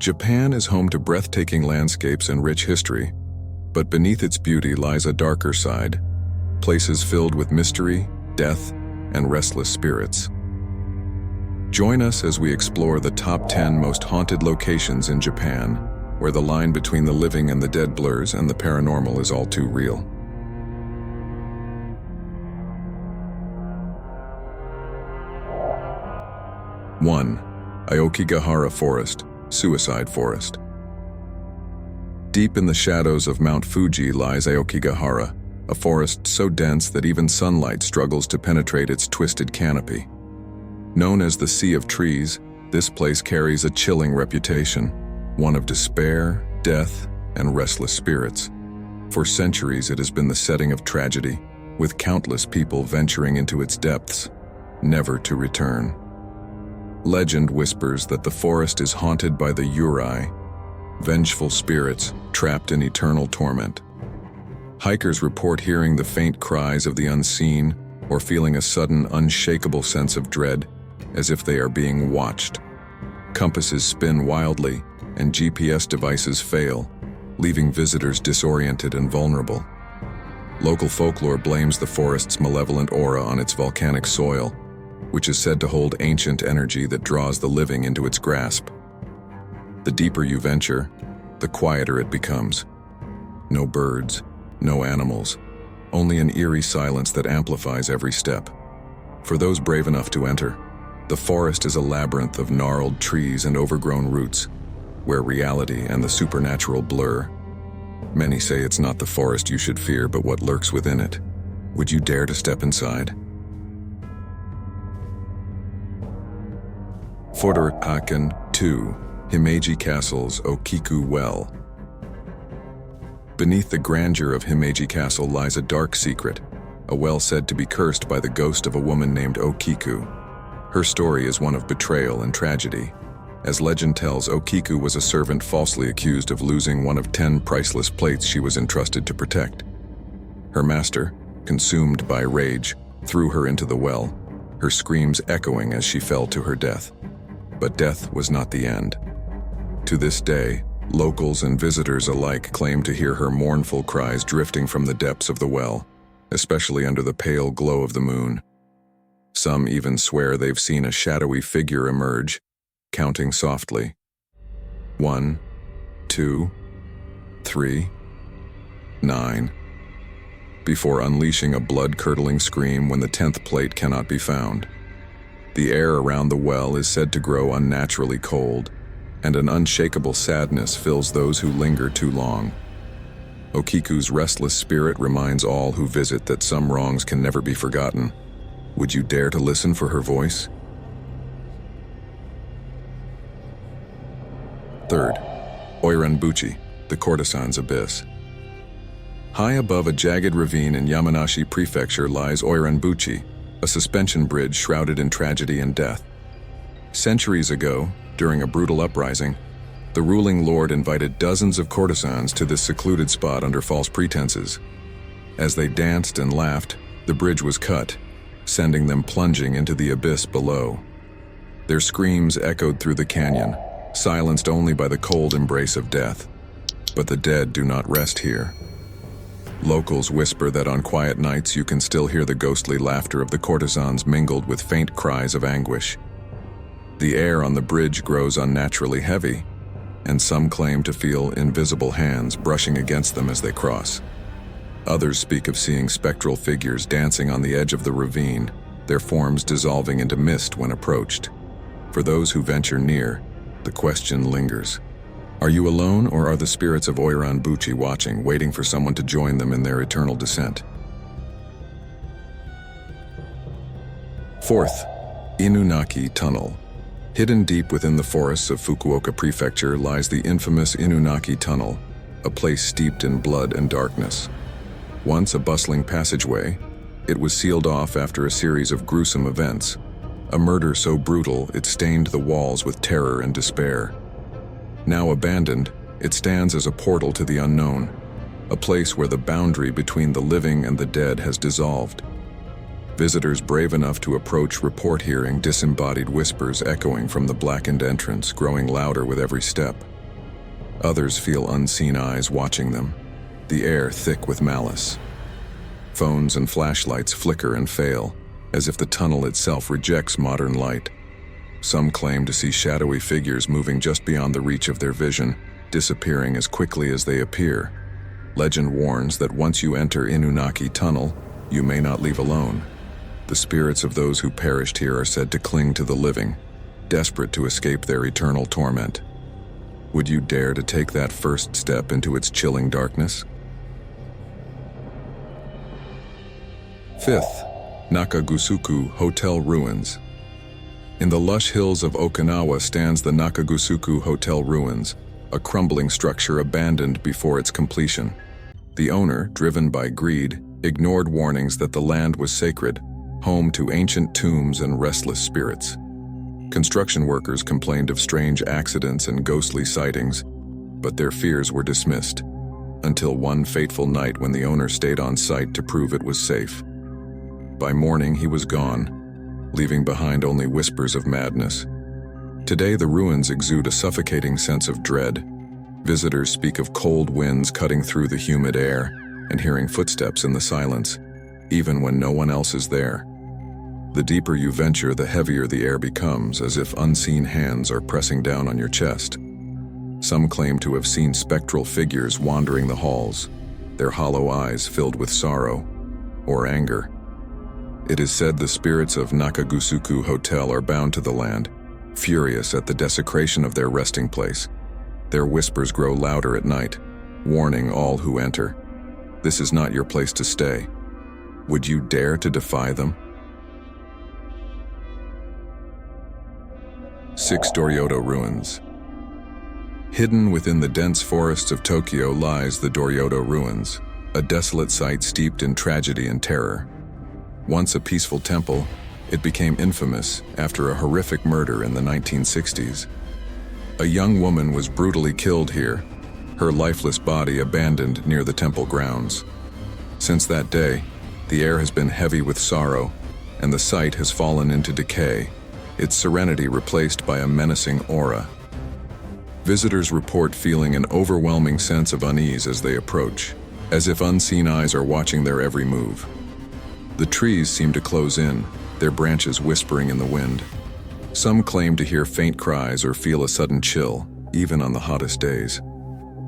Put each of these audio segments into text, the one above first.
Japan is home to breathtaking landscapes and rich history, but beneath its beauty lies a darker side, places filled with mystery, death, and restless spirits. Join us as we explore the top 10 most haunted locations in Japan, where the line between the living and the dead blurs and the paranormal is all too real. 1. Aokigahara Forest, Suicide Forest. Deep in the shadows of Mount Fuji lies Aokigahara, a forest so dense that even sunlight struggles to penetrate its twisted canopy. Known as the Sea of Trees, this place carries a chilling reputation, one of despair, death, and restless spirits. For centuries it has been the setting of tragedy, with countless people venturing into its depths, never to return. Legend whispers that the forest is haunted by the Yurei, vengeful spirits trapped in eternal torment. Hikers report hearing the faint cries of the unseen or feeling a sudden, unshakable sense of dread, as if they are being watched. Compasses spin wildly, and GPS devices fail, leaving visitors disoriented and vulnerable. Local folklore blames the forest's malevolent aura on its volcanic soil, which is said to hold ancient energy that draws the living into its grasp. The deeper you venture, the quieter it becomes. No birds, no animals, only an eerie silence that amplifies every step. For those brave enough to enter, the forest is a labyrinth of gnarled trees and overgrown roots, where reality and the supernatural blur. Many say it's not the forest you should fear, but what lurks within it. Would you dare to step inside? Fudorakan 2. Himeji Castle's Okiku Well. Beneath the grandeur of Himeji Castle lies a dark secret, a well said to be cursed by the ghost of a woman named Okiku. Her story is one of betrayal and tragedy. As legend tells, Okiku was a servant falsely accused of losing one of 10 priceless plates she was entrusted to protect. Her master, consumed by rage, threw her into the well, her screams echoing as she fell to her death. But death was not the end. To this day, locals and visitors alike claim to hear her mournful cries drifting from the depths of the well, especially under the pale glow of the moon. Some even swear they've seen a shadowy figure emerge, counting softly. 1, 2, 3, 9, before unleashing a blood-curdling scream when the 10th plate cannot be found. The air around the well is said to grow unnaturally cold, and an unshakable sadness fills those who linger too long. Okiku's restless spirit reminds all who visit that some wrongs can never be forgotten. Would you dare to listen for her voice? 3rd, Oiranbuchi, the courtesan's abyss. High above a jagged ravine in Yamanashi Prefecture lies Oiranbuchi, a suspension bridge shrouded in tragedy and death. Centuries ago, during a brutal uprising, the ruling lord invited dozens of courtesans to this secluded spot under false pretenses. As they danced and laughed, the bridge was cut, sending them plunging into the abyss below. Their screams echoed through the canyon, silenced only by the cold embrace of death. But the dead do not rest here. Locals whisper that on quiet nights you can still hear the ghostly laughter of the courtesans mingled with faint cries of anguish. The air on the bridge grows unnaturally heavy, and some claim to feel invisible hands brushing against them as they cross. Others speak of seeing spectral figures dancing on the edge of the ravine, their forms dissolving into mist when approached. For those who venture near, the question lingers. Are you alone, or are the spirits of Oiranbuchi watching, waiting for someone to join them in their eternal descent? 4th, Inunaki Tunnel. Hidden deep within the forests of Fukuoka Prefecture lies the infamous Inunaki Tunnel, a place steeped in blood and darkness. Once a bustling passageway, it was sealed off after a series of gruesome events, a murder so brutal it stained the walls with terror and despair. Now abandoned, it stands as a portal to the unknown, a place where the boundary between the living and the dead has dissolved. Visitors brave enough to approach report hearing disembodied whispers echoing from the blackened entrance, growing louder with every step. Others feel unseen eyes watching them, the air thick with malice. Phones and flashlights flicker and fail, as if the tunnel itself rejects modern light. Some claim to see shadowy figures moving just beyond the reach of their vision, disappearing as quickly as they appear. Legend warns that once you enter Inunaki Tunnel, you may not leave alone. The spirits of those who perished here are said to cling to the living, desperate to escape their eternal torment. Would you dare to take that first step into its chilling darkness? 5th, Nakagusuku Hotel Ruins. In the lush hills of Okinawa stands the Nakagusuku Hotel Ruins, a crumbling structure abandoned before its completion. The owner, driven by greed, ignored warnings that the land was sacred, home to ancient tombs and restless spirits. Construction workers complained of strange accidents and ghostly sightings, but their fears were dismissed, until one fateful night when the owner stayed on site to prove it was safe. By morning, he was gone, leaving behind only whispers of madness. Today, the ruins exude a suffocating sense of dread. Visitors speak of cold winds cutting through the humid air and hearing footsteps in the silence, even when no one else is there. The deeper you venture, the heavier the air becomes, as if unseen hands are pressing down on your chest. Some claim to have seen spectral figures wandering the halls, their hollow eyes filled with sorrow or anger. It is said the spirits of Nakagusuku Hotel are bound to the land, furious at the desecration of their resting place. Their whispers grow louder at night, warning all who enter. This is not your place to stay. Would you dare to defy them? 6 Doroto Ruins. Hidden within the dense forests of Tokyo lies the Doroto Ruins, a desolate site steeped in tragedy and terror. Once a peaceful temple, it became infamous after a horrific murder in the 1960s. A young woman was brutally killed here, her lifeless body abandoned near the temple grounds. Since that day, the air has been heavy with sorrow, and the site has fallen into decay, its serenity replaced by a menacing aura. Visitors report feeling an overwhelming sense of unease as they approach, as if unseen eyes are watching their every move. The trees seem to close in, their branches whispering in the wind. Some claim to hear faint cries or feel a sudden chill, even on the hottest days.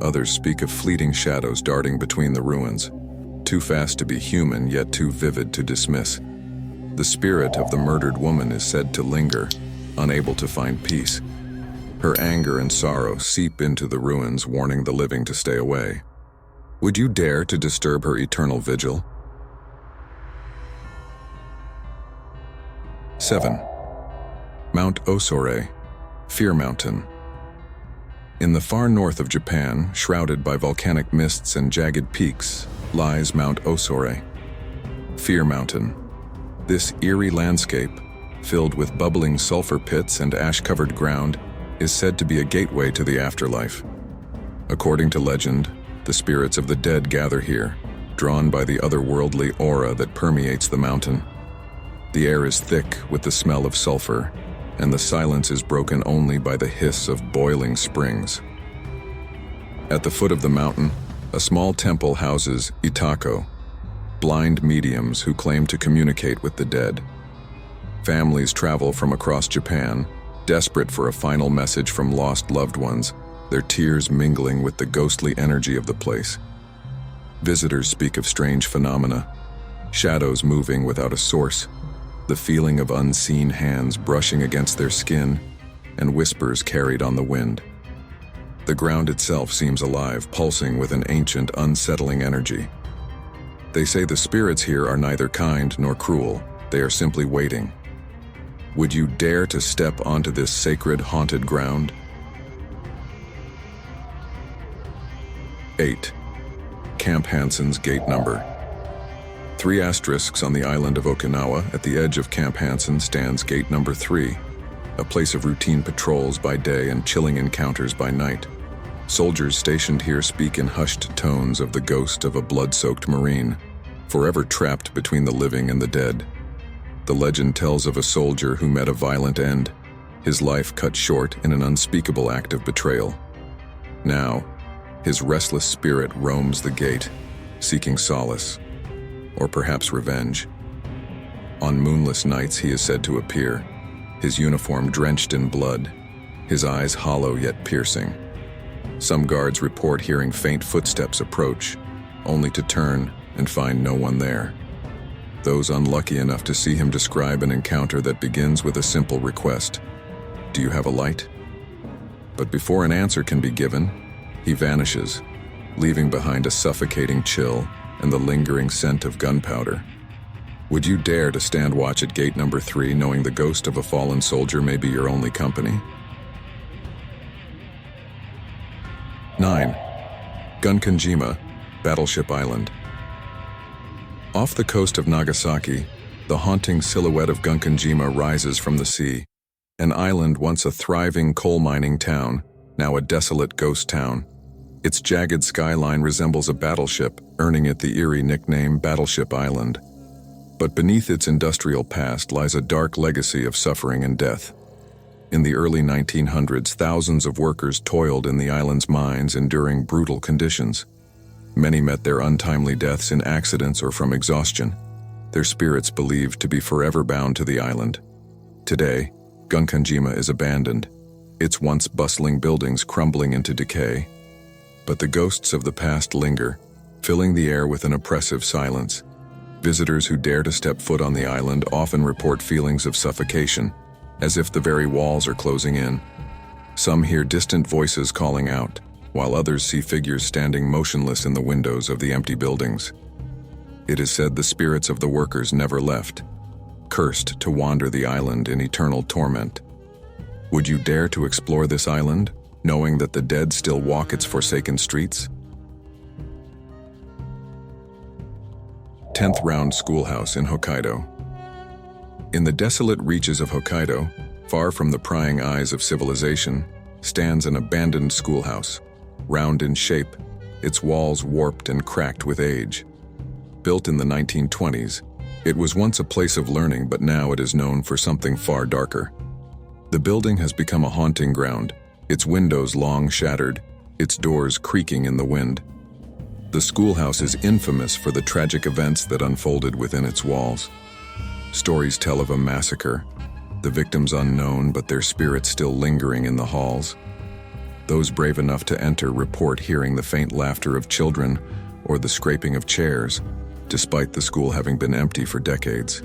Others speak of fleeting shadows darting between the ruins, too fast to be human yet too vivid to dismiss. The spirit of the murdered woman is said to linger, unable to find peace. Her anger and sorrow seep into the ruins, warning the living to stay away. Would you dare to disturb her eternal vigil? 7. Mount Osor, Fear Mountain. In the far north of Japan, shrouded by volcanic mists and jagged peaks, lies Mount Osor, Fear Mountain. This eerie landscape, filled with bubbling sulfur pits and ash-covered ground, is said to be a gateway to the afterlife. According to legend, the spirits of the dead gather here, drawn by the otherworldly aura that permeates the mountain. The air is thick with the smell of sulfur, and the silence is broken only by the hiss of boiling springs. At the foot of the mountain, a small temple houses Itako, blind mediums who claim to communicate with the dead. Families travel from across Japan, desperate for a final message from lost loved ones, their tears mingling with the ghostly energy of the place. Visitors speak of strange phenomena, shadows moving without a source, the feeling of unseen hands brushing against their skin, and whispers carried on the wind. The ground itself seems alive, pulsing with an ancient, unsettling energy. They say the spirits here are neither kind nor cruel, they are simply waiting. Would you dare to step onto this sacred, haunted ground? 8. Camp Hansens Gate Number. 3 asterisks on the island of Okinawa. At the edge of Camp Hansen stands Gate Number 3, a place of routine patrols by day and chilling encounters by night. Soldiers stationed here speak in hushed tones of the ghost of a blood-soaked Marine, forever trapped between the living and the dead. The legend tells of a soldier who met a violent end, his life cut short in an unspeakable act of betrayal. Now, His restless spirit roams the gate, seeking solace, or perhaps revenge. On moonless nights he is said to appear, his uniform drenched in blood, his eyes hollow yet piercing. Some guards report hearing faint footsteps approach, only to turn and find no one there. Those unlucky enough to see him describe an encounter that begins with a simple request: "Do you have a light?" But before an answer can be given, he vanishes, leaving behind a suffocating chill and the lingering scent of gunpowder. Would you dare to stand watch at gate number 3, knowing the ghost of a fallen soldier may be your only company? 9. Gunkanjima, Battleship Island. Off the coast of Nagasaki, the haunting silhouette of Gunkanjima rises from the sea. An island once a thriving coal mining town, now a desolate ghost town. Its jagged skyline resembles a battleship, earning it the eerie nickname Battleship Island. But beneath its industrial past lies a dark legacy of suffering and death. In the early 1900s, thousands of workers toiled in the island's mines, enduring brutal conditions. Many met their untimely deaths in accidents or from exhaustion, their spirits believed to be forever bound to the island. Today, Gunkanjima is abandoned, its once bustling buildings crumbling into decay. But the ghosts of the past linger, filling the air with an oppressive silence. Visitors who dare to step foot on the island often report feelings of suffocation, as if the very walls are closing in. Some hear distant voices calling out, while others see figures standing motionless in the windows of the empty buildings. It is said the spirits of the workers never left, cursed to wander the island in eternal torment. Would you dare to explore this island, knowing that the dead still walk its forsaken streets? 10th Round Schoolhouse in Hokkaido. In the desolate reaches of Hokkaido, far from the prying eyes of civilization, stands an abandoned schoolhouse. Round in shape, its walls warped and cracked with age. Built in the 1920s, it was once a place of learning, but now it is known for something far darker. The building has become a haunting ground, its windows long shattered, its doors creaking in the wind. The schoolhouse is infamous for the tragic events that unfolded within its walls. Stories tell of a massacre, the victims unknown but their spirits still lingering in the halls. Those brave enough to enter report hearing the faint laughter of children or the scraping of chairs, despite the school having been empty for decades.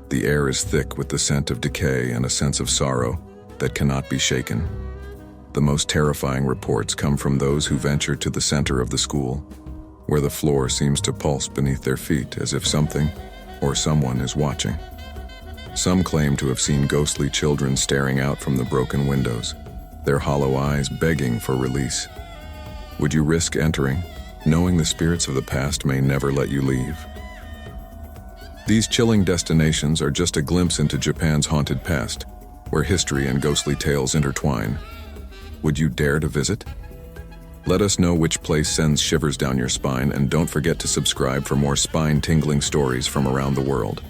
The air is thick with the scent of decay and a sense of sorrow that cannot be shaken. The most terrifying reports come from those who venture to the center of the school, where the floor seems to pulse beneath their feet as if something or someone is watching. Some claim to have seen ghostly children staring out from the broken windows, their hollow eyes begging for release. Would you risk entering, knowing the spirits of the past may never let you leave? These chilling destinations are just a glimpse into Japan's haunted past, where history and ghostly tales intertwine. Would you dare to visit? Let us know which place sends shivers down your spine, and don't forget to subscribe for more spine-tingling stories from around the world.